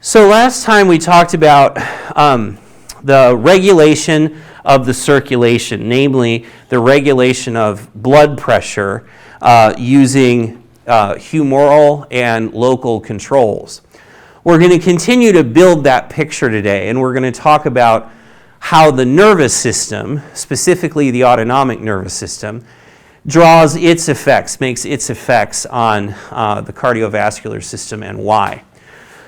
So last time we talked about the regulation of the circulation, namely the regulation of blood pressure using humoral and local controls. We're going to continue to build that picture today, and we're going to talk about how the nervous system, specifically the autonomic nervous system, draws its effects, makes its effects on the cardiovascular system and why.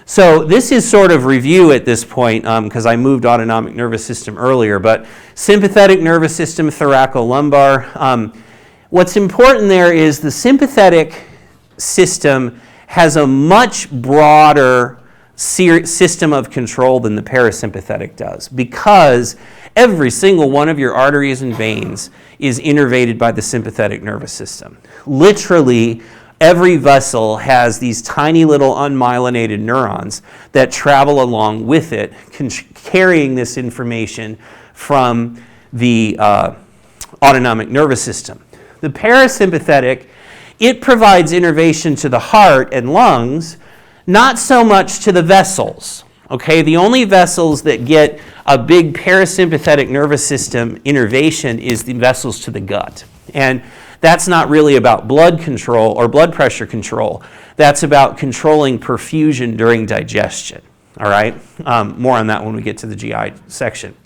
So this is sort of review at this point because I moved autonomic nervous system earlier, but sympathetic nervous system, thoracolumbar. What's important there is the sympathetic system has a much broader system of control than the parasympathetic does, because every single one of your arteries and veins is innervated by the sympathetic nervous system. Literally, every vessel has these tiny little unmyelinated neurons that travel along with it, carrying this information from the autonomic nervous system. The parasympathetic, it provides innervation to the heart and lungs, not so much to the vessels. Okay, the only vessels that get a big parasympathetic nervous system innervation is the vessels to the gut. And that's not really about blood control or blood pressure control. That's about controlling perfusion during digestion. All right, more on that when we get to the GI section.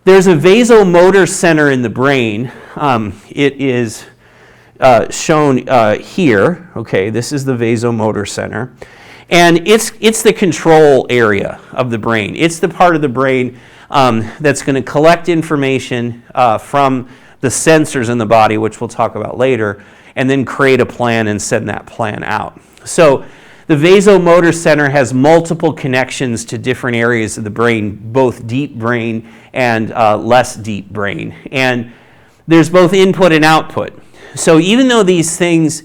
There's a vasomotor center in the brain. It is shown here. Okay, this is the vasomotor center. And it's the control area of the brain. It's the part of the brain that's going to collect information from the sensors in the body, which we'll talk about later, and then create a plan and send that plan out. So the vasomotor center has multiple connections to different areas of the brain, both deep brain and less deep brain. And there's both input and output. So even though these things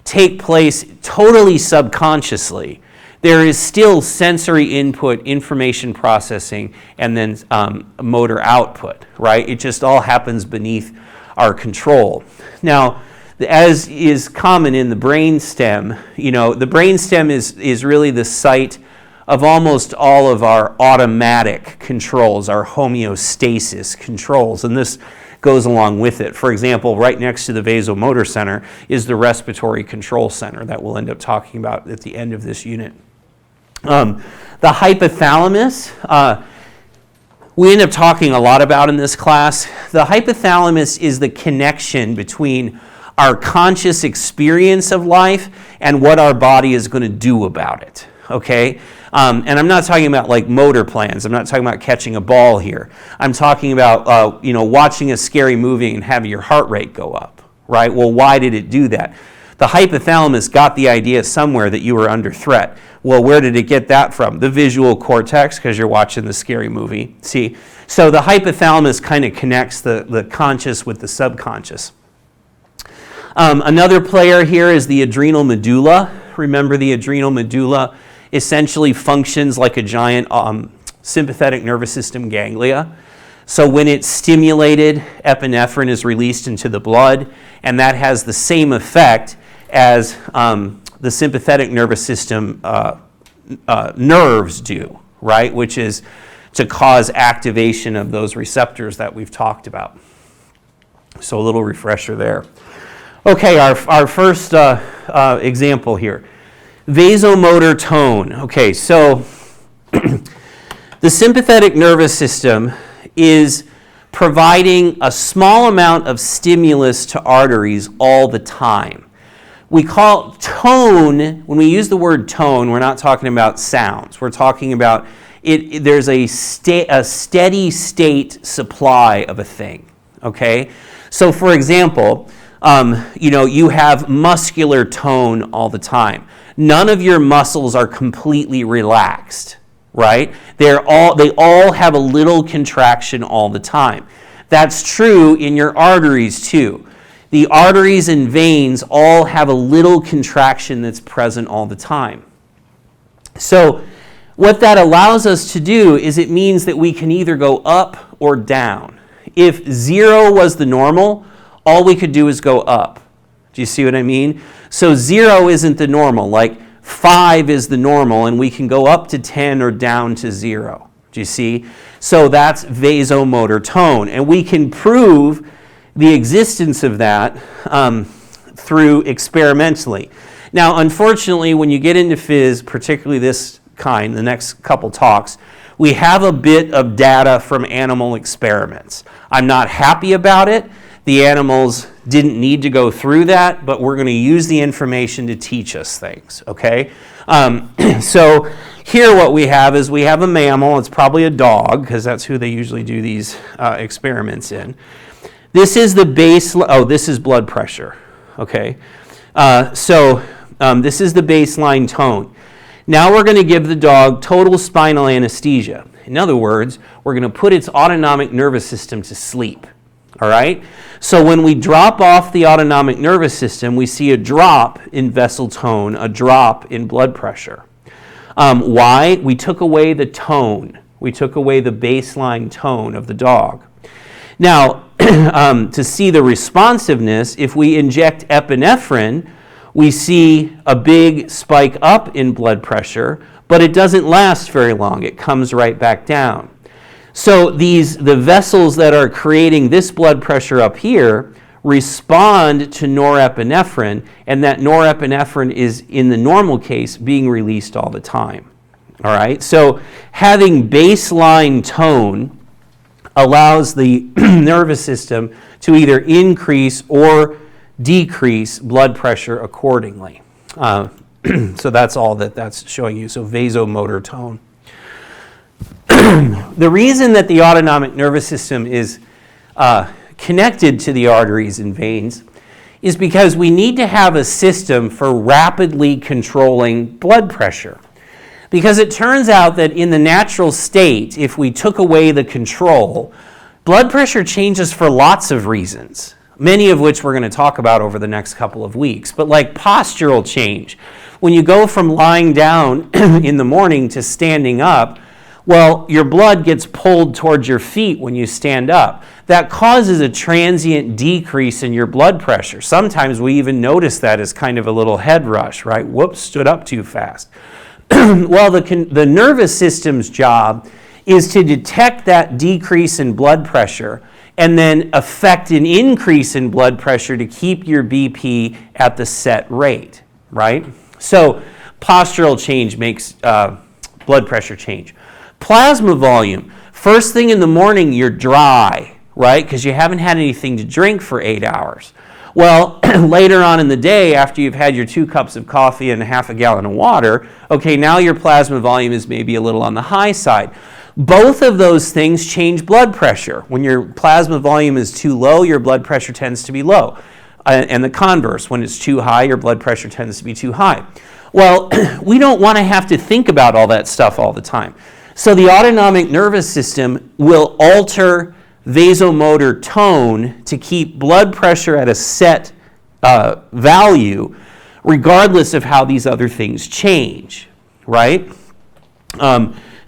take place totally subconsciously, there is still sensory input, information processing, and then motor output, right? It just all happens beneath our control. Now, as is common in the brainstem, the brainstem is really the site of almost all of our automatic controls, our homeostasis controls, and this goes along with it. For example, right next to the vasomotor center is the respiratory control center that we'll end up talking about at the end of this unit. The hypothalamus, we end up talking a lot about in this class. The hypothalamus is the connection between our conscious experience of life and what our body is going to do about it, okay? And I'm not talking about like motor plans. I'm not talking about catching a ball here. I'm talking about, watching a scary movie and having your heart rate go up, right? Well, why did it do that? The hypothalamus got the idea somewhere that you were under threat. Well, where did it get that from? The visual cortex, because you're watching the scary movie. See? So the hypothalamus kind of connects the conscious with the subconscious. Another player here is the adrenal medulla. Remember, the adrenal medulla essentially functions like a giant sympathetic nervous system ganglia. So when it's stimulated, epinephrine is released into the blood, and that has the same effect as the sympathetic nervous system nerves do, right? Which is to cause activation of those receptors that we've talked about. So a little refresher there. Okay, our first example here. Vasomotor tone. Okay, so the sympathetic nervous system is providing a small amount of stimulus to arteries all the time. We call tone, when we use the word tone, we're not talking about sounds. We're talking about there's a steady state supply of a thing, okay? So for example, you have muscular tone all the time. None of your muscles are completely relaxed, right? They all have a little contraction all the time. That's true in your arteries too. The arteries and veins all have a little contraction that's present all the time. So what that allows us to do is it means that we can either go up or down. If 0 was the normal, all we could do is go up. Do you see what I mean? So 0 isn't the normal. Like 5 is the normal, and we can go up to 10 or down to 0. Do you see? So that's vasomotor tone, and we can prove the existence of that through experimentally. Now, unfortunately, when you get into phys, particularly this kind, the next couple talks, we have a bit of data from animal experiments. I'm not happy about it. The animals didn't need to go through that, but we're going to use the information to teach us things, okay? So here what we have is we have a mammal. It's probably a dog, because that's who they usually do these experiments in. This is the this is blood pressure, okay? This is the baseline tone. Now we're going to give the dog total spinal anesthesia. In other words, we're going to put its autonomic nervous system to sleep. All right? So when we drop off the autonomic nervous system, we see a drop in vessel tone, a drop in blood pressure. Why? We took away the tone. We took away the baseline tone of the dog. Now, to see the responsiveness, if we inject epinephrine, we see a big spike up in blood pressure, but it doesn't last very long. It comes right back down. So the vessels that are creating this blood pressure up here respond to norepinephrine, and that norepinephrine is, in the normal case, being released all the time. All right? So having baseline tone allows the nervous system to either increase or decrease blood pressure accordingly. So that's all that's showing you. So vasomotor tone. The reason that the autonomic nervous system is connected to the arteries and veins is because we need to have a system for rapidly controlling blood pressure. Because it turns out that in the natural state, if we took away the control, blood pressure changes for lots of reasons, many of which we're going to talk about over the next couple of weeks. But like postural change, when you go from lying down in the morning to standing up, well, your blood gets pulled towards your feet when you stand up. That causes a transient decrease in your blood pressure. Sometimes we even notice that as kind of a little head rush, right? Whoops, stood up too fast. Well, the nervous system's job is to detect that decrease in blood pressure and then affect an increase in blood pressure to keep your BP at the set rate, right? So postural change makes blood pressure change. Plasma volume. First thing in the morning, you're dry, right? Because you haven't had anything to drink for 8 hours. Well, later on in the day, after you've had your 2 cups of coffee and half a gallon of water, okay, now your plasma volume is maybe a little on the high side. Both of those things change blood pressure. When your plasma volume is too low, your blood pressure tends to be low. And the converse, when it's too high, your blood pressure tends to be too high. Well, we don't want to have to think about all that stuff all the time. So the autonomic nervous system will alter vasomotor tone to keep blood pressure at a set value, regardless of how these other things change, right?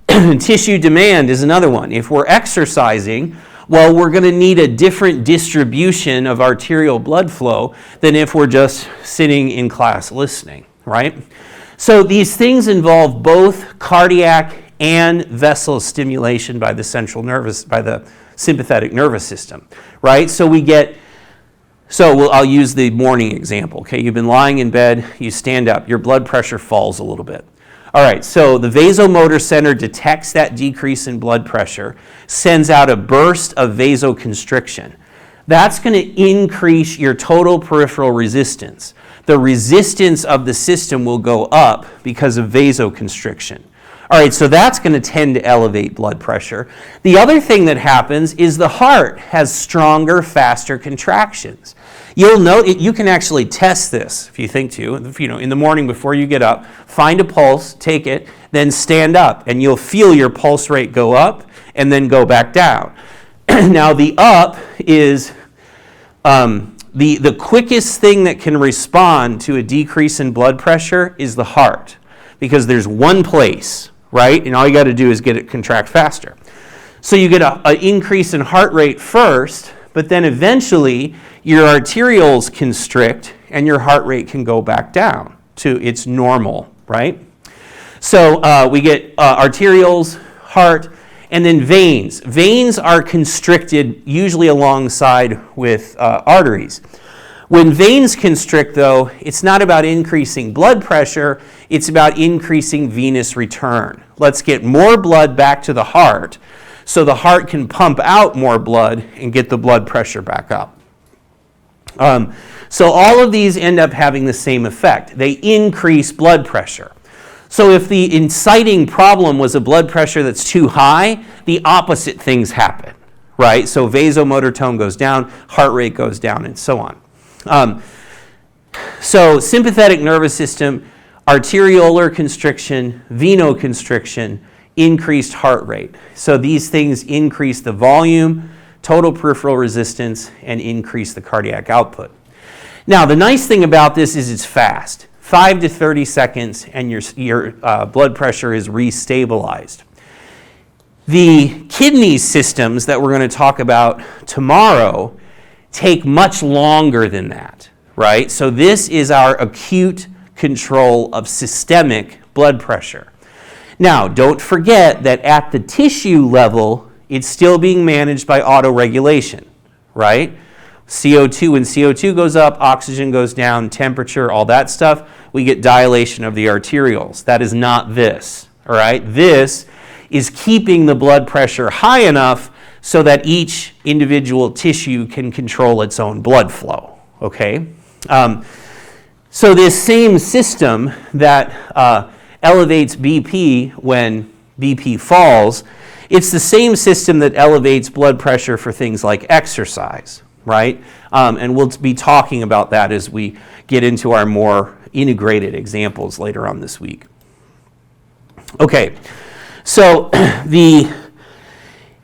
Tissue demand is another one. If we're exercising, well, we're going to need a different distribution of arterial blood flow than if we're just sitting in class listening, right? So these things involve both cardiac and vessel stimulation by the sympathetic nervous system, right? So I'll use the morning example, okay? You've been lying in bed, you stand up, your blood pressure falls a little bit. All right, so the vasomotor center detects that decrease in blood pressure, sends out a burst of vasoconstriction. That's going to increase your total peripheral resistance. The resistance of the system will go up because of vasoconstriction. All right, so that's going to tend to elevate blood pressure. The other thing that happens is the heart has stronger, faster contractions. You'll note you can actually test this if you think to. In the morning before you get up, find a pulse, take it, then stand up, and you'll feel your pulse rate go up and then go back down. Now the up is the quickest thing that can respond to a decrease in blood pressure is the heart, because there's one place, right? And all you got to do is get it contract faster. So you get an increase in heart rate first, but then eventually your arterioles constrict and your heart rate can go back down to its normal right? So we get arterioles, heart, and then veins. Veins are constricted usually alongside with arteries. When veins constrict, though, it's not about increasing blood pressure, it's about increasing venous return. Let's get more blood back to the heart so the heart can pump out more blood and get the blood pressure back up. So all of these end up having the same effect. They increase blood pressure. So if the inciting problem was a blood pressure that's too high, the opposite things happen, right? So vasomotor tone goes down, heart rate goes down, and so on. So sympathetic nervous system, arteriolar constriction, venoconstriction, increased heart rate. So these things increase the volume, total peripheral resistance, and increase the cardiac output. Now, the nice thing about this is it's fast. 5 to 30 seconds, and your blood pressure is restabilized. The kidney systems that we're going to talk about tomorrow take much longer than that, right? So this is our acute control of systemic blood pressure. Now, don't forget that at the tissue level, it's still being managed by autoregulation, right? CO2, when CO2 goes up, oxygen goes down, temperature, all that stuff, we get dilation of the arterioles. That is not this, all right? This is keeping the blood pressure high enough so that each individual tissue can control its own blood flow, okay? So this same system that elevates BP when BP falls, it's the same system that elevates blood pressure for things like exercise, right? And we'll be talking about that as we get into our more integrated examples later on this week. Okay, so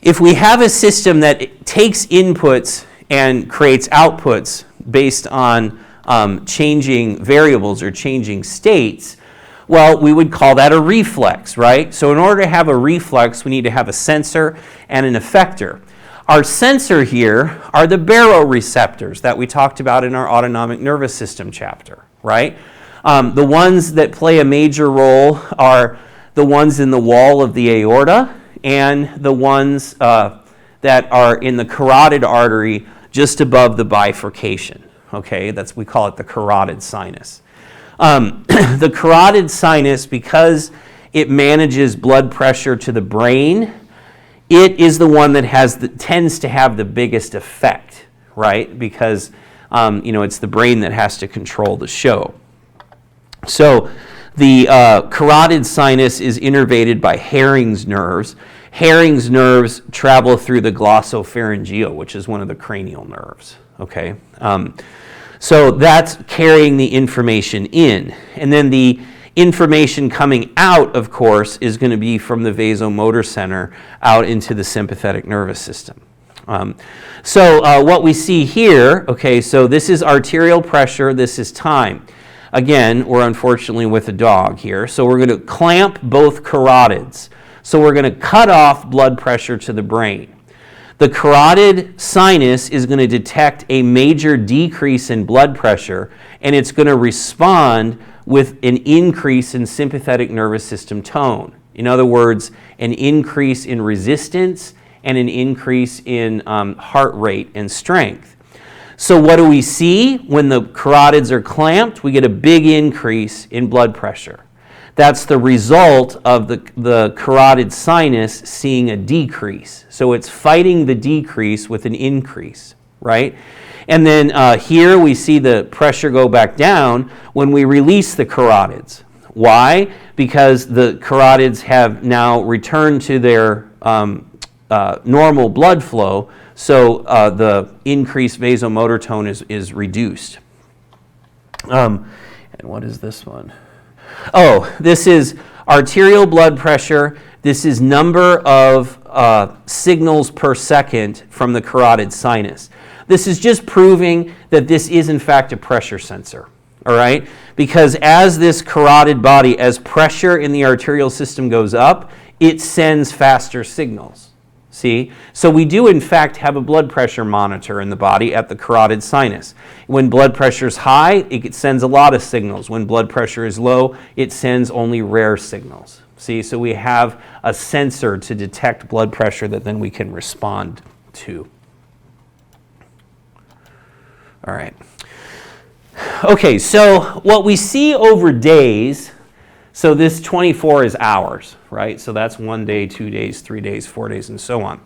if we have a system that takes inputs and creates outputs based on changing variables or changing states, well, we would call that a reflex, right? So in order to have a reflex, we need to have a sensor and an effector. Our sensor here are the baroreceptors that we talked about in our autonomic nervous system chapter, right? The ones that play a major role are the ones in the wall of the aorta and the ones that are in the carotid artery just above the bifurcation, okay? We call it the carotid sinus. The carotid sinus, because it manages blood pressure to the brain, it is the one that tends to have the biggest effect, right? Because it's the brain that has to control the show. So the carotid sinus is innervated by Herring's nerves. Herring's nerves travel through the glossopharyngeal, which is one of the cranial nerves, okay? So that's carrying the information in. And then the information coming out, of course, is going to be from the vasomotor center out into the sympathetic nervous system. So what we see here, okay, so this is arterial pressure, this is time. Again, we're unfortunately with a dog here. So we're going to clamp both carotids. So we're going to cut off blood pressure to the brain. The carotid sinus is going to detect a major decrease in blood pressure, and it's going to respond with an increase in sympathetic nervous system tone. In other words, an increase in resistance and an increase in heart rate and strength. So what do we see when the carotids are clamped? We get a big increase in blood pressure. That's the result of the carotid sinus seeing a decrease. So it's fighting the decrease with an increase, right? And then here we see the pressure go back down when we release the carotids. Why? Because the carotids have now returned to their normal blood flow, so the increased vasomotor tone is reduced. And what is this one? Oh, this is arterial blood pressure. This is number of signals per second from the carotid sinus. This is just proving that this is in fact a pressure sensor, all right? Because as this carotid body, as pressure in the arterial system goes up, it sends faster signals. See? So we do, in fact, have a blood pressure monitor in the body at the carotid sinus. When blood pressure is high, it sends a lot of signals. When blood pressure is low, it sends only rare signals. See? So we have a sensor to detect blood pressure that then we can respond to. All right. Okay, so what we see over days, so this 24 is hours, right? So that's 1 day, 2 days, 3 days, 4 days, and so on.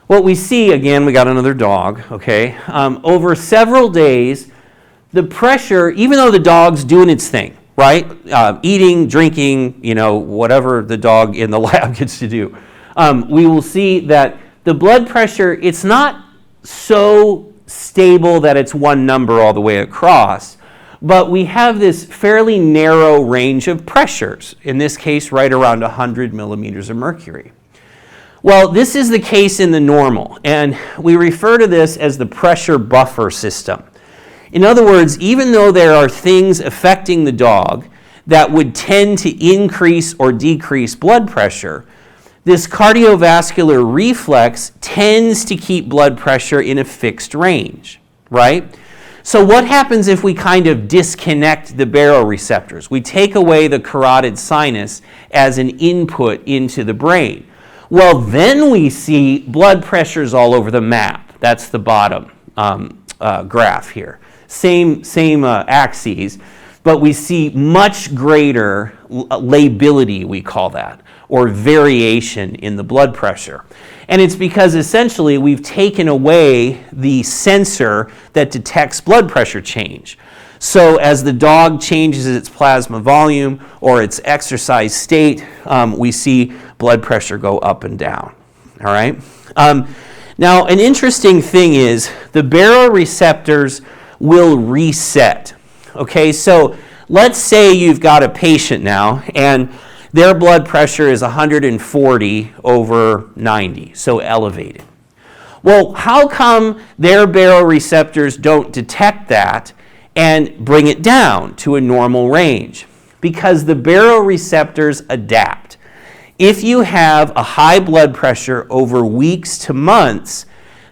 What we see, again, we got another dog, okay? Over several days, the pressure, even though the dog's doing its thing, right? Eating, drinking, whatever the dog in the lab gets to do, we will see that the blood pressure, it's not so stable that it's one number all the way across, but we have this fairly narrow range of pressures, in this case right around 100 millimeters of mercury. Well, this is the case in the normal, and we refer to this as the pressure buffer system. In other words, even though there are things affecting the dog that would tend to increase or decrease blood pressure, this cardiovascular reflex tends to keep blood pressure in a fixed range, right? So what happens if we kind of disconnect the baroreceptors? We take away the carotid sinus as an input into the brain. Well, then we see blood pressures all over the map. That's the bottom graph here. Same axes, but we see much greater lability, we call that, or variation in the blood pressure. And it's because essentially we've taken away the sensor that detects blood pressure change. So as the dog changes its plasma volume or its exercise state, we see blood pressure go up and down. All right? Now, an interesting thing is the baroreceptors will reset. Okay, so let's say you've got a patient now and their blood pressure is 140 over 90, so elevated. Well, how come their baroreceptors don't detect that and bring it down to a normal range? Because the baroreceptors adapt. If you have a high blood pressure over weeks to months,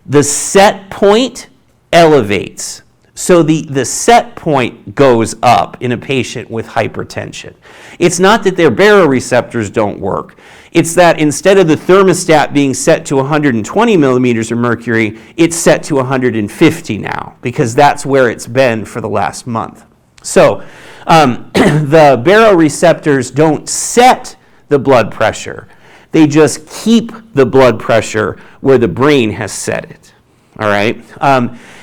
the set point elevates. So the set point goes up in a patient with hypertension. It's not that their baroreceptors don't work. It's that instead of the thermostat being set to 120 millimeters of mercury, it's set to 150 now, because that's where it's been for the last month. So the baroreceptors don't set the blood pressure. They just keep the blood pressure where the brain has set it. All right?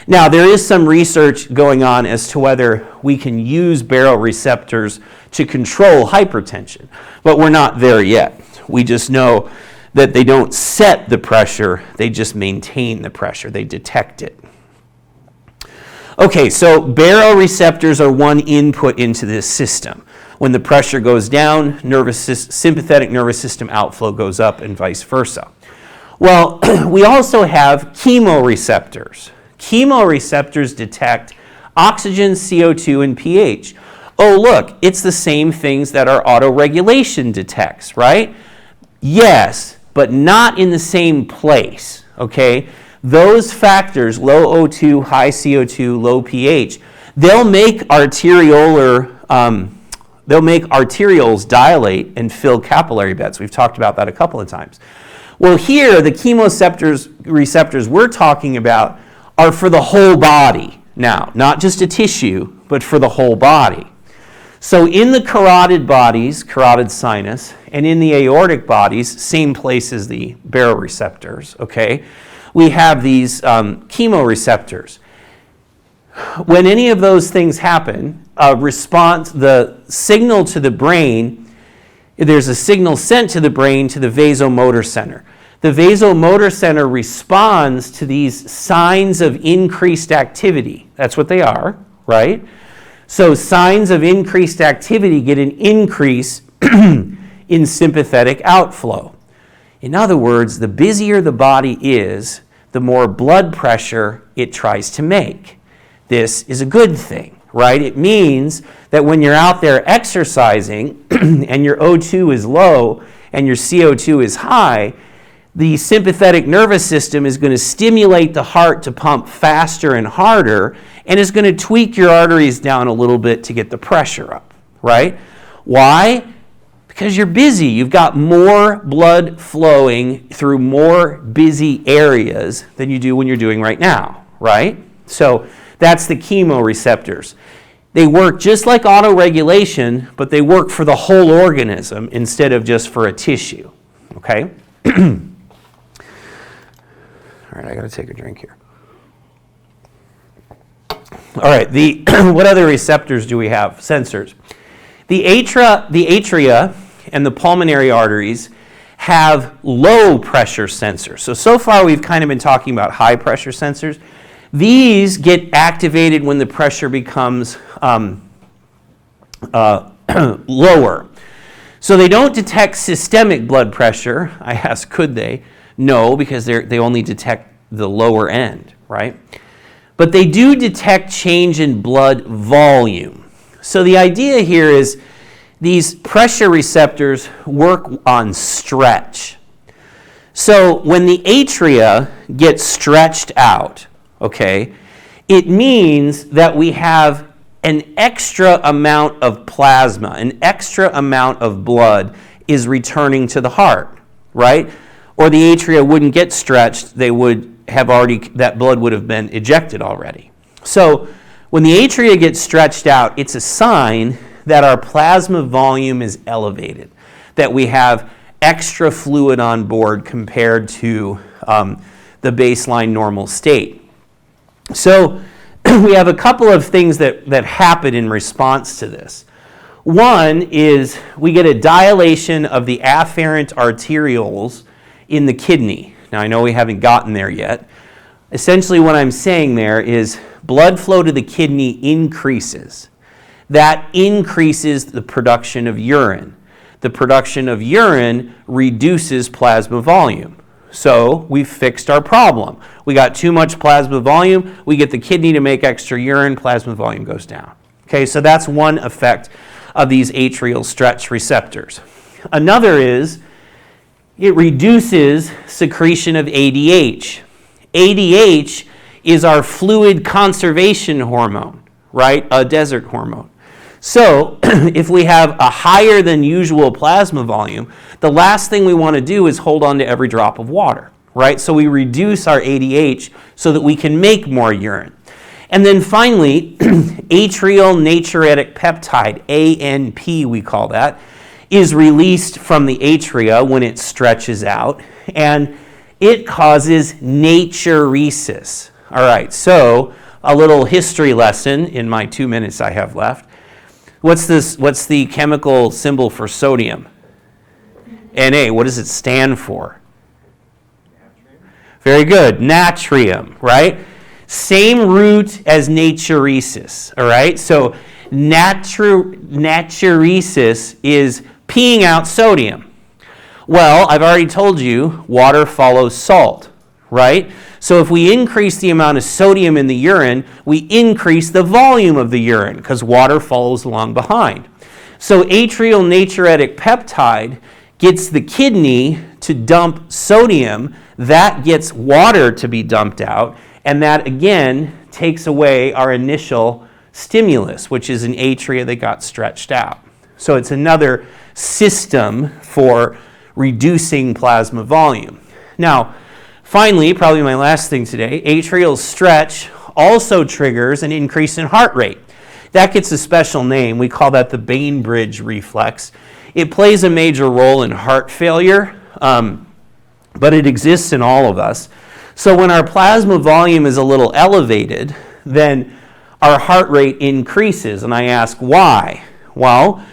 Now, there is some research going on as to whether we can use baroreceptors to control hypertension, but we're not there yet. We just know that they don't set the pressure, they just maintain the pressure, they detect it. Okay, so baroreceptors are one input into this system. When the pressure goes down, sympathetic nervous system outflow goes up and vice versa. Well, we also have chemoreceptors. Chemoreceptors detect oxygen, CO2, and pH. Oh, look, it's the same things that our autoregulation detects, right? Yes, but not in the same place, okay? Those factors, low O2, high CO2, low pH, they'll make arterioles dilate and fill capillary beds. We've talked about that a couple of times. Well, here, the chemoreceptors we're talking about are for the whole body now, not just a tissue, but for the whole body. So in the carotid bodies, carotid sinus, and in the aortic bodies, same place as the baroreceptors, okay, we have these chemoreceptors. When any of those things happen, the signal to the brain, there's a signal sent to the brain to the vasomotor center. The vasomotor center responds to these signs of increased activity. That's what they are, right? So signs of increased activity get an increase in sympathetic outflow. In other words, the busier the body is, the more blood pressure it tries to make. This is a good thing, right? It means that when you're out there exercising and your O2 is low and your CO2 is high, the sympathetic nervous system is going to stimulate the heart to pump faster and harder, and is going to tweak your arteries down a little bit to get the pressure up, right? Why? Because you're busy. You've got more blood flowing through more busy areas than you do when you're doing right now, right? So that's the chemoreceptors. They work just like autoregulation, but they work for the whole organism instead of just for a tissue, okay? All right, I got to take a drink here. All right, what other receptors do we have? Sensors. The atria and the pulmonary arteries have low pressure sensors. So far we've kind of been talking about high pressure sensors. These get activated when the pressure becomes lower. So they don't detect systemic blood pressure. I asked, could they? No, because they only detect the lower end, right? But they do detect change in blood volume. So the idea here is these pressure receptors work on stretch. So when the atria get stretched out, okay, it means that we have an extra amount of plasma, an extra amount of blood is returning to the heart, right? Or the atria wouldn't get stretched, they would have already, that blood would have been ejected already. So when the atria gets stretched out, it's a sign that our plasma volume is elevated, that we have extra fluid on board compared to the baseline normal state. So we have a couple of things that happen in response to this. One is we get a dilation of the afferent arterioles in the kidney. Now I know we haven't gotten there yet. Essentially what I'm saying there is blood flow to the kidney increases. That increases the production of urine. The production of urine reduces plasma volume. So we've fixed our problem. We got too much plasma volume, we get the kidney to make extra urine, plasma volume goes down. Okay, so that's one effect of these atrial stretch receptors. Another is it reduces secretion of ADH. ADH is our fluid conservation hormone, right? A desert hormone. So if we have a higher than usual plasma volume, the last thing we want to do is hold on to every drop of water, right? So we reduce our ADH so that we can make more urine. And then finally, atrial natriuretic peptide, ANP we call that, is released from the atria when it stretches out, and it causes natriuresis. All right, so a little history lesson in my 2 minutes I have left. What's the chemical symbol for sodium? Na. What does it stand for? Natrium. Very good. Natrium, right? Same root as natriuresis, all right? So natriuresis is peeing out sodium. Well, I've already told you water follows salt, right? So if we increase the amount of sodium in the urine, we increase the volume of the urine because water follows along behind. So atrial natriuretic peptide gets the kidney to dump sodium, that gets water to be dumped out, and that again takes away our initial stimulus, which is an atria that got stretched out. So it's another system for reducing plasma volume. Now, finally, probably my last thing today, atrial stretch also triggers an increase in heart rate. That gets a special name. We call that the Bainbridge reflex. It plays a major role in heart failure, but it exists in all of us. So when our plasma volume is a little elevated, then our heart rate increases. And I ask why? Well,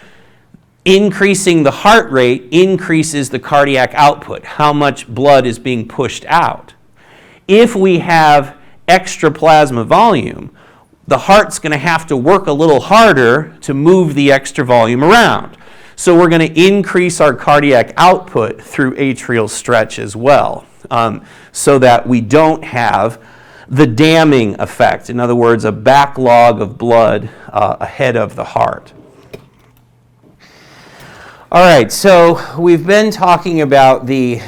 increasing the heart rate increases the cardiac output, how much blood is being pushed out. If we have extra plasma volume, the heart's going to have to work a little harder to move the extra volume around. So we're going to increase our cardiac output through atrial stretch as well, so that we don't have the damming effect. In other words, a backlog of blood ahead of the heart. All right, so we've been talking about the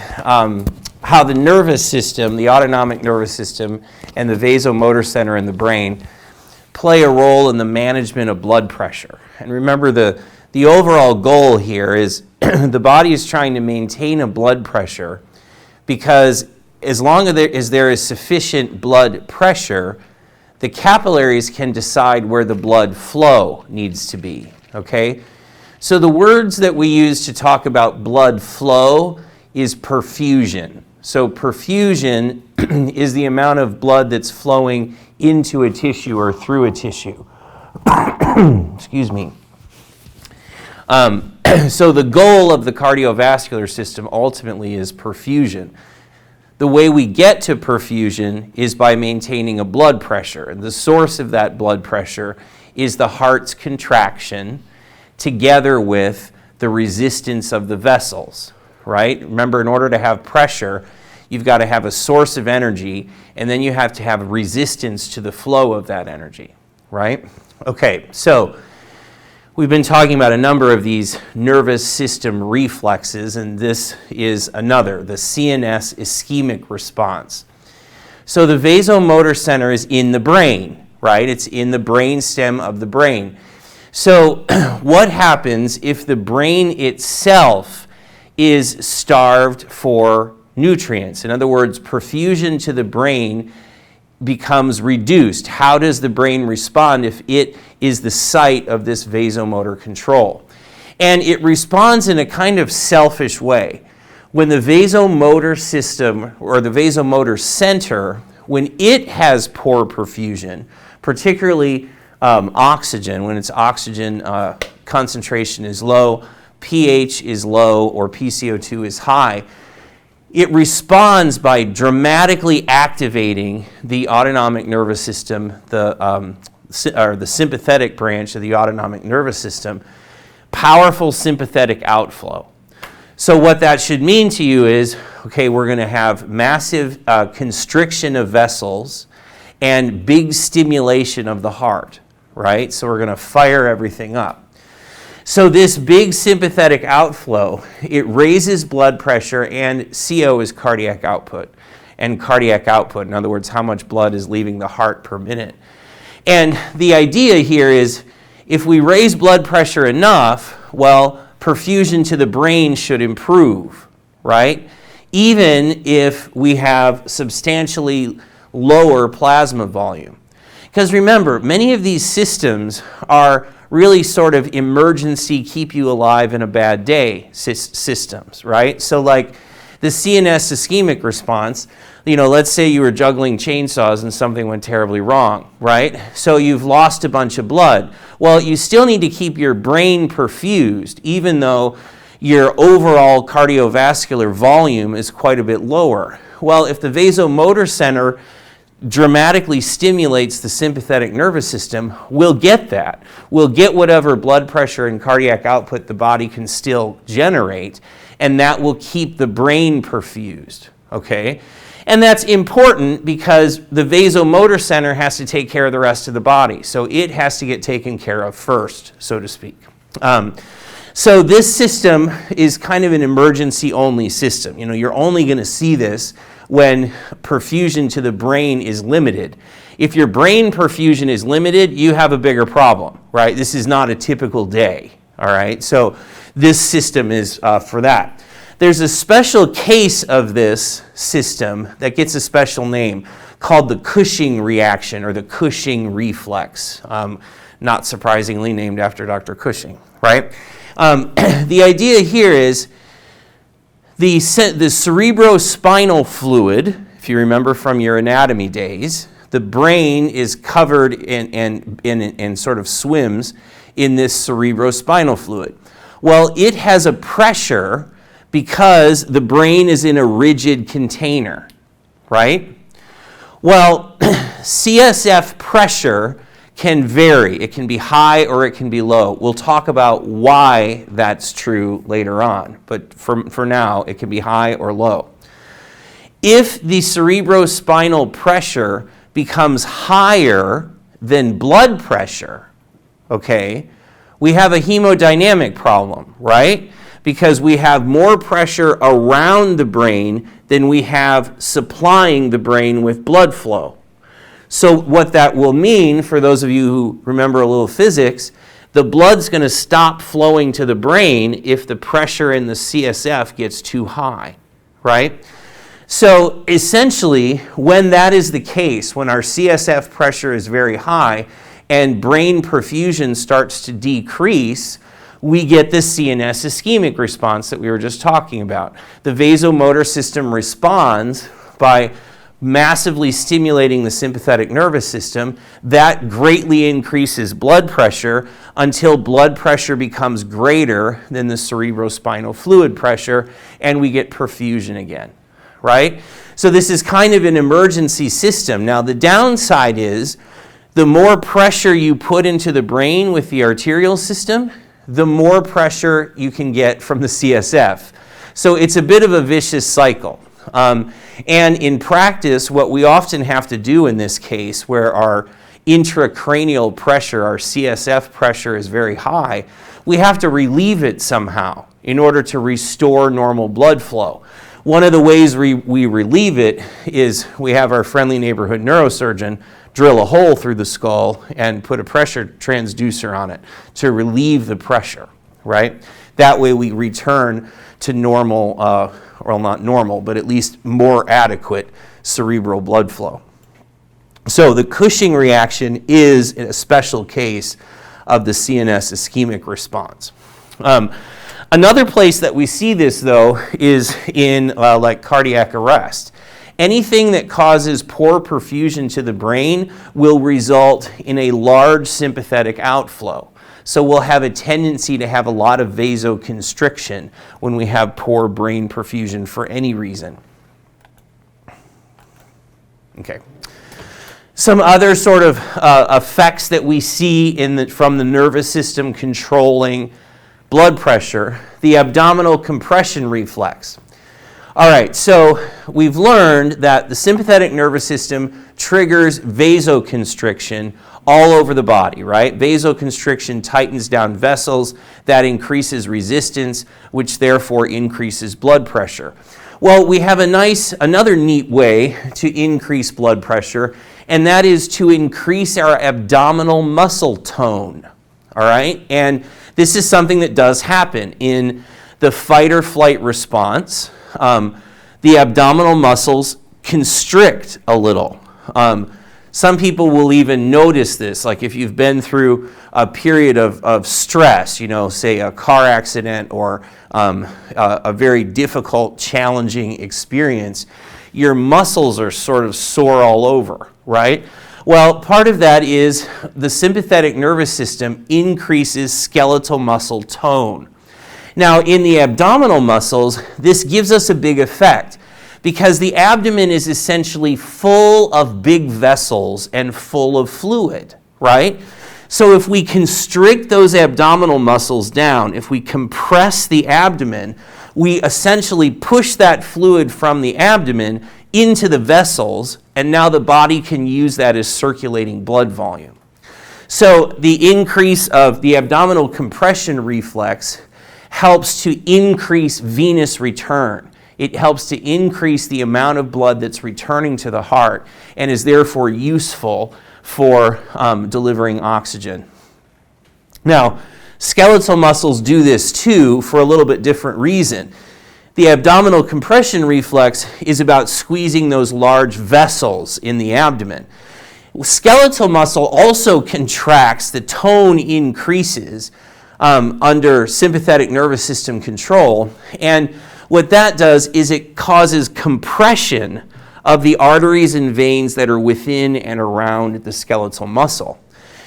how the nervous system, the autonomic nervous system, and the vasomotor center in the brain play a role in the management of blood pressure. And remember, the overall goal here is the body is trying to maintain a blood pressure because as long as there is sufficient blood pressure, the capillaries can decide where the blood flow needs to be, okay? So the words that we use to talk about blood flow is perfusion. So perfusion is the amount of blood that's flowing into a tissue or through a tissue. Excuse me. So the goal of the cardiovascular system ultimately is perfusion. The way we get to perfusion is by maintaining a blood pressure. And the source of that blood pressure is the heart's contraction together with the resistance of the vessels, right? Remember, in order to have pressure, you've got to have a source of energy, and then you have to have resistance to the flow of that energy, right? Okay, so we've been talking about a number of these nervous system reflexes, and this is another, the CNS ischemic response. So the vasomotor center is in the brain, right? It's in the brain stem of the brain. So what happens if the brain itself is starved for nutrients? In other words, perfusion to the brain becomes reduced. How does the brain respond if it is the site of this vasomotor control? And it responds in a kind of selfish way. When the vasomotor system or the vasomotor center, when it has poor perfusion, particularly oxygen, when its oxygen concentration is low, pH is low, or PCO2 is high, it responds by dramatically activating the autonomic nervous system, the sympathetic branch of the autonomic nervous system, powerful sympathetic outflow. So what that should mean to you is, okay, we're going to have massive constriction of vessels and big stimulation of the heart, right? So we're going to fire everything up. So this big sympathetic outflow, it raises blood pressure, and CO is cardiac output. And cardiac output, in other words, how much blood is leaving the heart per minute. And the idea here is if we raise blood pressure enough, well, perfusion to the brain should improve, right? Even if we have substantially lower plasma volume. Because remember, many of these systems are really sort of emergency, keep you alive in a bad day systems, right? So like the CNS ischemic response, let's say you were juggling chainsaws and something went terribly wrong, right? So you've lost a bunch of blood. Well, you still need to keep your brain perfused, even though your overall cardiovascular volume is quite a bit lower. Well, if the vasomotor center dramatically stimulates the sympathetic nervous system, we'll get that. We'll get whatever blood pressure and cardiac output the body can still generate, and that will keep the brain perfused, okay? And that's important because the vasomotor center has to take care of the rest of the body, so it has to get taken care of first, so to speak. So this system is kind of an emergency-only system. You're only going to see this when perfusion to the brain is limited. If your brain perfusion is limited, you have a bigger problem, right? This is not a typical day, all right? So this system is for that. There's a special case of this system that gets a special name called the Cushing reaction or the Cushing reflex, not surprisingly named after Dr. Cushing, right? The idea here is the cerebrospinal fluid, if you remember from your anatomy days, the brain is covered and sort of swims in this cerebrospinal fluid. Well, it has a pressure because the brain is in a rigid container, right? Well, CSF pressure can vary. It can be high or it can be low. We'll talk about why that's true later on, but for now, it can be high or low. If the cerebrospinal pressure becomes higher than blood pressure, okay, we have a hemodynamic problem, right? because we have more pressure around the brain than we have supplying the brain with blood flow. So what that will mean, for those of you who remember a little physics, the blood's going to stop flowing to the brain if the pressure in the CSF gets too high, right? So essentially, when that is the case, when our CSF pressure is very high and brain perfusion starts to decrease, we get the CNS ischemic response that we were just talking about. The vasomotor system responds by massively stimulating the sympathetic nervous system. That greatly increases blood pressure until blood pressure becomes greater than the cerebrospinal fluid pressure, and we get perfusion again, right? So this is kind of an emergency system. Now, the downside is the more pressure you put into the brain with the arterial system, the more pressure you can get from the CSF. So it's a bit of a vicious cycle. And in practice, what we often have to do in this case, where our intracranial pressure, our CSF pressure is very high, we have to relieve it somehow in order to restore normal blood flow. One of the ways we relieve it is we have our friendly neighborhood neurosurgeon drill a hole through the skull and put a pressure transducer on it to relieve the pressure, right? That way we return to normal, well, not normal, but at least more adequate cerebral blood flow. So the Cushing reaction is a special case of the CNS ischemic response. Another place that we see this, though, is in like cardiac arrest. Anything that causes poor perfusion to the brain will result in a large sympathetic outflow. So we'll have a tendency to have a lot of vasoconstriction when we have poor brain perfusion for any reason. Okay. Some other sort of effects that we see from the nervous system controlling blood pressure, the abdominal compression reflex. All right, so we've learned that the sympathetic nervous system triggers vasoconstriction all over the body, right? Vasoconstriction tightens down vessels, that increases resistance, which therefore increases blood pressure. Well, we have another neat way to increase blood pressure, and that is to increase our abdominal muscle tone, all right? And this is something that does happen in the fight or flight response. The abdominal muscles constrict a little. Some people will even notice this, like if you've been through a period of stress, say a car accident or a very difficult, challenging experience, your muscles are sort of sore all over, right? Well, part of that is the sympathetic nervous system increases skeletal muscle tone. Now, in the abdominal muscles, this gives us a big effect because the abdomen is essentially full of big vessels and full of fluid, right? So if we constrict those abdominal muscles down, if we compress the abdomen, we essentially push that fluid from the abdomen into the vessels, and now the body can use that as circulating blood volume. So the increase of the abdominal compression reflex helps to increase venous return. It helps to increase the amount of blood that's returning to the heart and is therefore useful for delivering oxygen. Now, skeletal muscles do this too for a little bit different reason. The abdominal compression reflex is about squeezing those large vessels in the abdomen. Skeletal muscle also contracts, the tone increases under sympathetic nervous system control, and what that does is it causes compression of the arteries and veins that are within and around the skeletal muscle.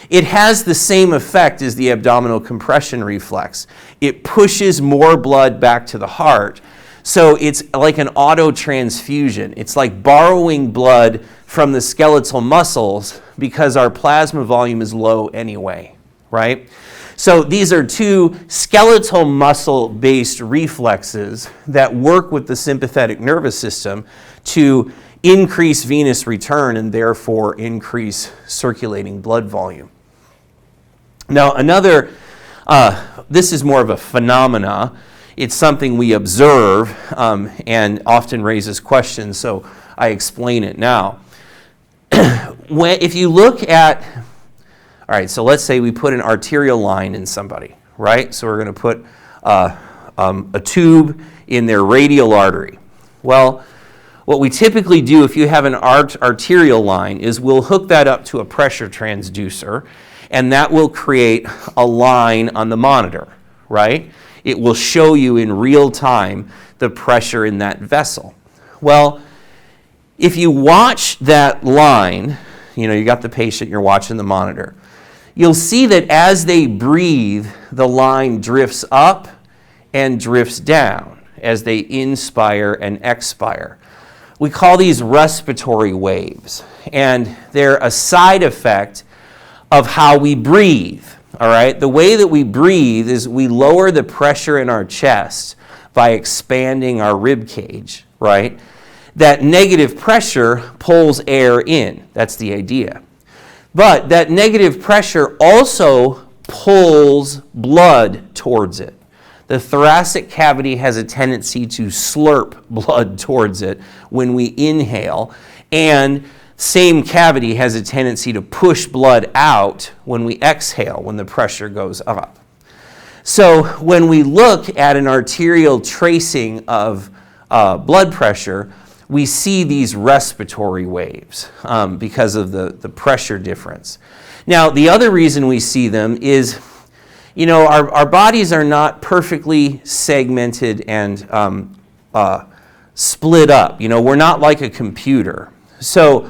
It has the same effect as the abdominal compression reflex. It pushes more blood back to the heart, so it's like an auto transfusion. It's like borrowing blood from the skeletal muscles because our plasma volume is low anyway, right? So these are two skeletal muscle-based reflexes that work with the sympathetic nervous system to increase venous return and therefore increase circulating blood volume. Now another, this is more of a phenomena, it's something we observe and often raises questions, so I explain it now. If you look at, all right, so let's say we put an arterial line in somebody, right? So we're going to put a tube in their radial artery. Well, what we typically do if you have an arterial line is we'll hook that up to a pressure transducer, and that will create a line on the monitor, right? It will show you in real time the pressure in that vessel. Well, if you watch that line, you got the patient, you're watching the monitor, you'll see that as they breathe, the line drifts up and drifts down as they inspire and expire. We call these respiratory waves, and they're a side effect of how we breathe, all right? The way that we breathe is we lower the pressure in our chest by expanding our rib cage, right? That negative pressure pulls air in. That's the idea. But that negative pressure also pulls blood towards it. The thoracic cavity has a tendency to slurp blood towards it when we inhale, and same cavity has a tendency to push blood out when we exhale, when the pressure goes up. So when we look at an arterial tracing of blood pressure, we see these respiratory waves because of the pressure difference. Now, the other reason we see them is, our bodies are not perfectly segmented and split up. We're not like a computer. So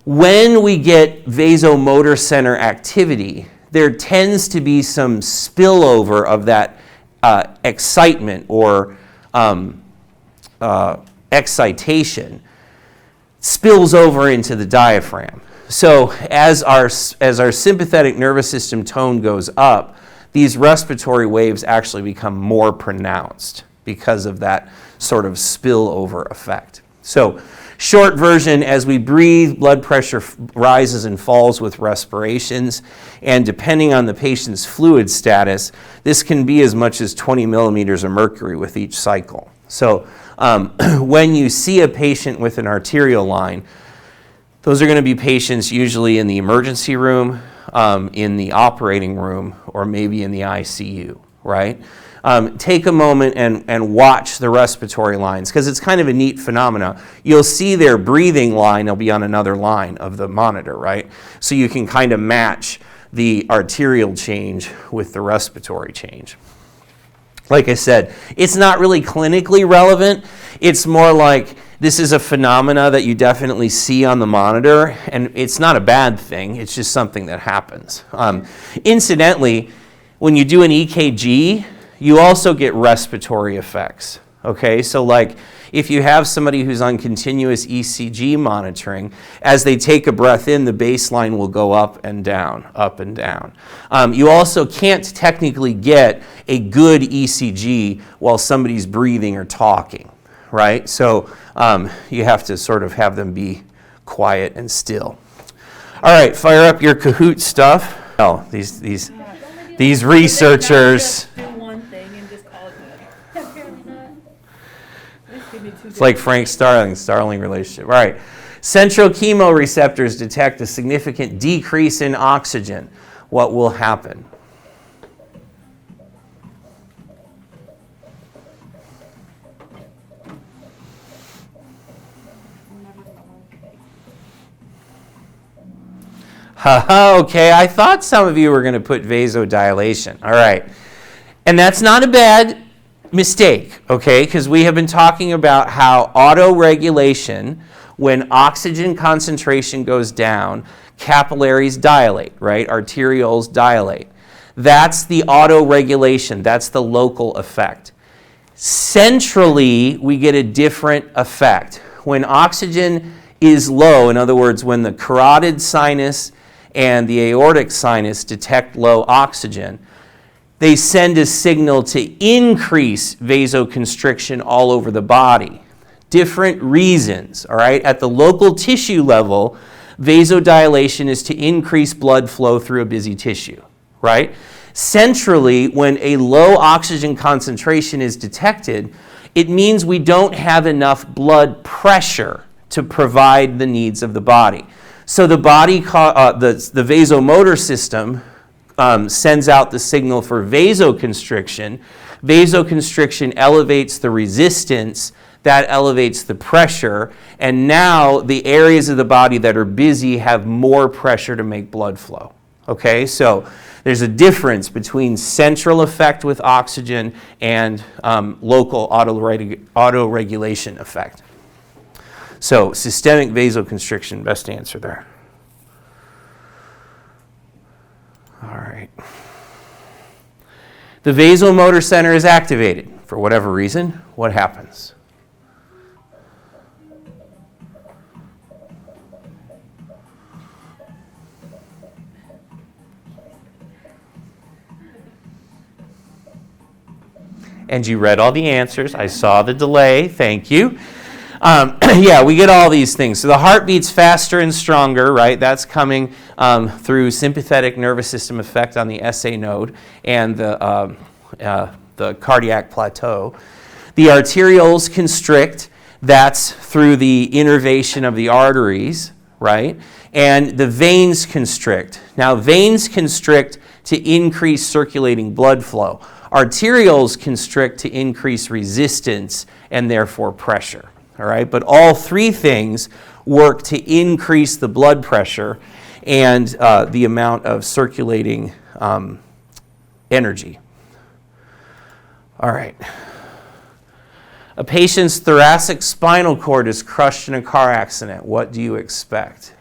when we get vasomotor center activity, there tends to be some spillover of that excitement or excitation spills over into the diaphragm. So as our sympathetic nervous system tone goes up, these respiratory waves actually become more pronounced because of that sort of spillover effect. So short version, as we breathe, blood pressure rises and falls with respirations, and depending on the patient's fluid status, this can be as much as 20 millimeters of mercury with each cycle. So when you see a patient with an arterial line, those are going to be patients usually in the emergency room, in the operating room, or maybe in the ICU, right? Take a moment and watch the respiratory lines, because it's kind of a neat phenomena. You'll see their breathing line, they'll be on another line of the monitor, right? So you can kind of match the arterial change with the respiratory change. Like I said, it's not really clinically relevant. It's more like this is a phenomena that you definitely see on the monitor, and it's not a bad thing. It's just something that happens. Incidentally, when you do an EKG, you also get respiratory effects. Okay, so like if you have somebody who's on continuous ECG monitoring, as they take a breath in, the baseline will go up and down, up and down. You also can't technically get a good ECG while somebody's breathing or talking, right? So you have to sort of have them be quiet and still. All right, fire up your Kahoot stuff. Oh, these researchers. It's like Frank Starling relationship. All right. Central chemoreceptors detect a significant decrease in oxygen. What will happen? Okay, I thought some of you were going to put vasodilation. All right. And that's not a bad mistake, okay, because we have been talking about how autoregulation, when oxygen concentration goes down, capillaries dilate, right? Arterioles dilate. That's the autoregulation. That's the local effect. Centrally, we get a different effect. When oxygen is low, in other words, when the carotid sinus and the aortic sinus detect low oxygen, they send a signal to increase vasoconstriction all over the body. Different reasons, all right? At the local tissue level, vasodilation is to increase blood flow through a busy tissue, right? Centrally, when a low oxygen concentration is detected, it means we don't have enough blood pressure to provide the needs of the body. So the body, the vasomotor system sends out the signal for vasoconstriction. Vasoconstriction elevates the resistance, that elevates the pressure, and now the areas of the body that are busy have more pressure to make blood flow. Okay, so there's a difference between central effect with oxygen and local autoregulation effect. So systemic vasoconstriction, best answer there. All right. The vasomotor center is activated. For whatever reason, what happens? And you read all the answers. I saw the delay. Thank you. Yeah, we get all these things. So the heart beats faster and stronger, right? That's coming through sympathetic nervous system effect on the SA node and the cardiac plateau. The arterioles constrict. That's through the innervation of the arteries, right? And the veins constrict. Now, veins constrict to increase circulating blood flow. Arterioles constrict to increase resistance and therefore pressure. All right, but all three things work to increase the blood pressure and the amount of circulating energy. All right. A patient's thoracic spinal cord is crushed in a car accident. What do you expect?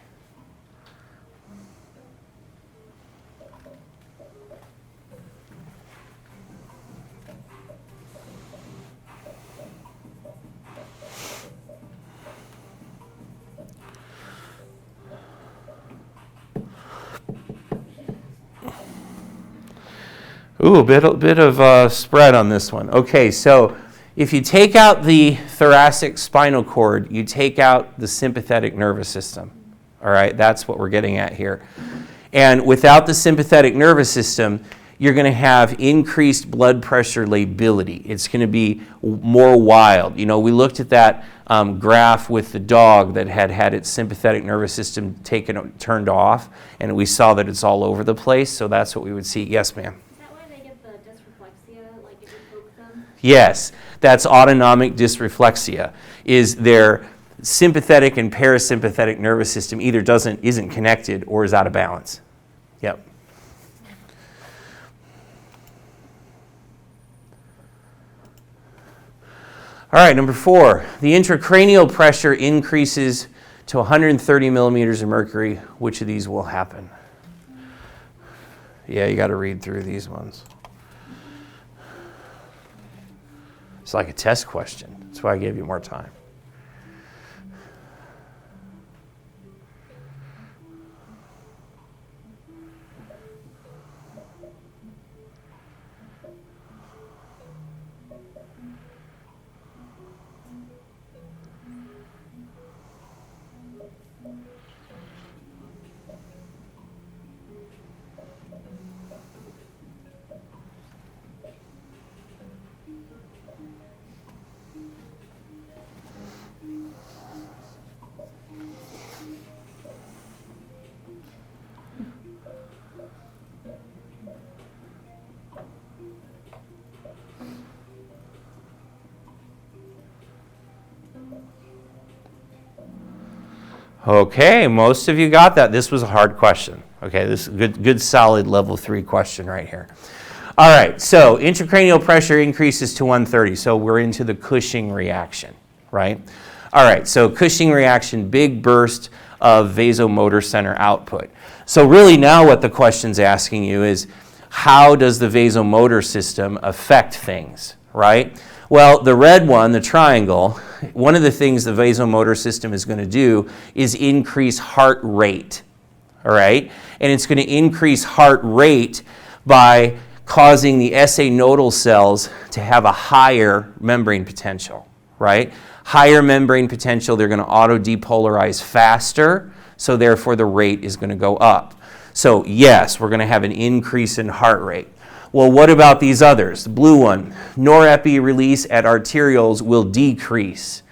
Ooh, a bit of spread on this one. Okay, so if you take out the thoracic spinal cord, you take out the sympathetic nervous system. All right, that's what we're getting at here. And without the sympathetic nervous system, you're going to have increased blood pressure lability. It's going to be more wild. You know, we looked at that graph with the dog that had its sympathetic nervous system turned off, and we saw that it's all over the place. So that's what we would see. Yes, ma'am. Yes, that's autonomic dysreflexia, is their sympathetic and parasympathetic nervous system either isn't connected or is out of balance. Yep. All right, number 4, the intracranial pressure increases to 130 millimeters of mercury. Which of these will happen? Yeah, you got to read through these ones. It's like a test question. That's why I gave you more time. Okay, most of you got that. This was a hard question. Okay, this is a good solid level 3 question right here. All right, so intracranial pressure increases to 130. So we're into the Cushing reaction, right? All right, so Cushing reaction, big burst of vasomotor center output. So really now what the question's asking you is, how does the vasomotor system affect things, right? Well, the red one, the triangle, one of the things the vasomotor system is going to do is increase heart rate, all right? And it's going to increase heart rate by causing the SA nodal cells to have a higher membrane potential, right? Higher membrane potential, they're going to auto-depolarize faster, so therefore the rate is going to go up. So yes, we're going to have an increase in heart rate. Well, what about these others? The blue one, norepi release at arterioles will decrease.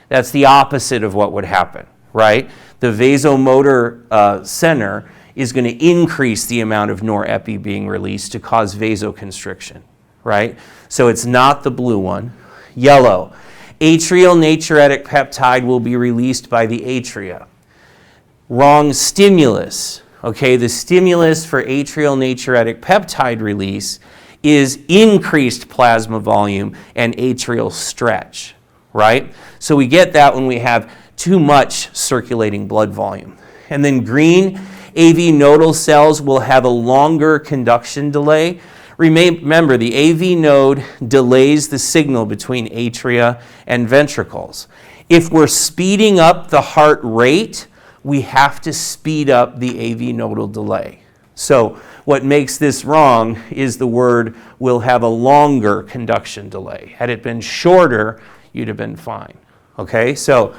That's the opposite of what would happen, right? The vasomotor center is going to increase the amount of norepi being released to cause vasoconstriction, right? So it's not the blue one. Yellow, atrial natriuretic peptide will be released by the atria. Wrong stimulus. Okay, the stimulus for atrial natriuretic peptide release is increased plasma volume and atrial stretch, right? So we get that when we have too much circulating blood volume. And then green, AV nodal cells will have a longer conduction delay. Remember, the AV node delays the signal between atria and ventricles. If we're speeding up the heart rate, we have to speed up the AV nodal delay. So what makes this wrong is the word will have a longer conduction delay. Had it been shorter, you'd have been fine. Okay, so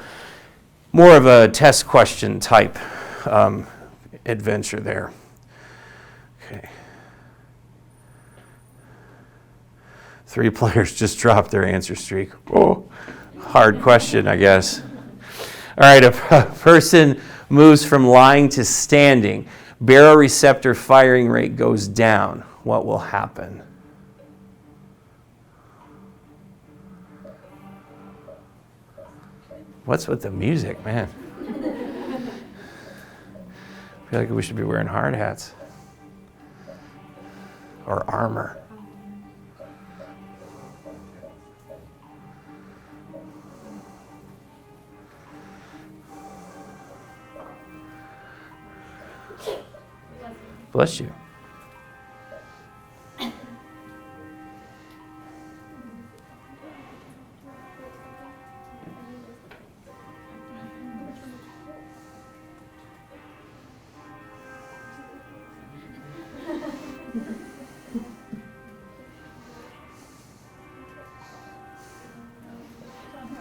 more of a test question type adventure there. Okay. 3 players just dropped their answer streak. Oh, hard question, I guess. All right, a person moves from lying to standing. Baroreceptor firing rate goes down. What will happen? What's with the music, man? I feel like we should be wearing hard hats or armor. Bless you.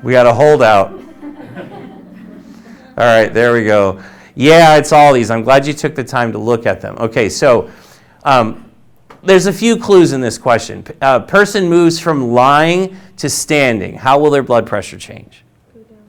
We got a holdout. All right, there we go. Yeah, it's all these. I'm glad you took the time to look at them. Okay, so there's a few clues in this question. A person moves from lying to standing. How will their blood pressure change?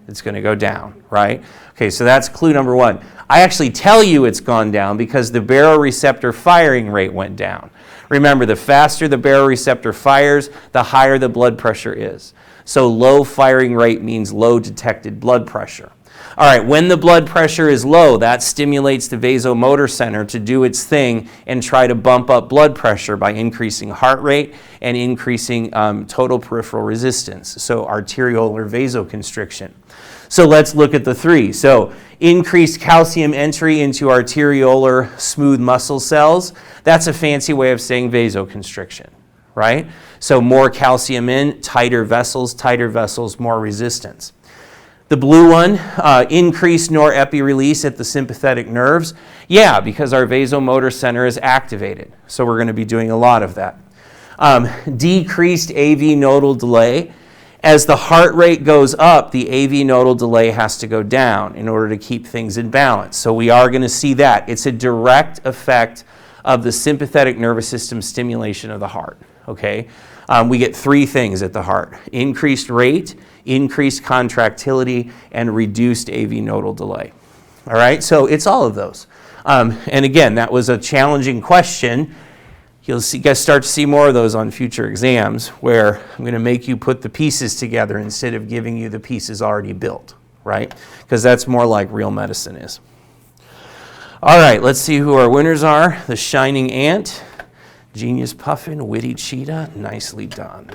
It's going to go down, right? Okay, so that's clue number 1. I actually tell you it's gone down because the baroreceptor firing rate went down. Remember, the faster the baroreceptor fires, the higher the blood pressure is. So low firing rate means low detected blood pressure. All right, when the blood pressure is low, that stimulates the vasomotor center to do its thing and try to bump up blood pressure by increasing heart rate and increasing total peripheral resistance, so arteriolar vasoconstriction. So let's look at the 3. So increased calcium entry into arteriolar smooth muscle cells. That's a fancy way of saying vasoconstriction, right? So more calcium in, tighter vessels, more resistance. The blue one, increased norepi release at the sympathetic nerves. Yeah, because our vasomotor center is activated. So we're going to be doing a lot of that. Decreased AV nodal delay. As the heart rate goes up, the AV nodal delay has to go down in order to keep things in balance. So we are going to see that. It's a direct effect of the sympathetic nervous system stimulation of the heart. Okay? We get 3 things at the heart: increased rate, increased contractility, and reduced AV nodal delay. All right, so it's all of those. And again, that was a challenging question. You'll start to see more of those on future exams where I'm going to make you put the pieces together instead of giving you the pieces already built, right? Because that's more like real medicine is. All right, let's see who our winners are. The Shining Ant, Genius Puffin, Witty Cheetah, nicely done.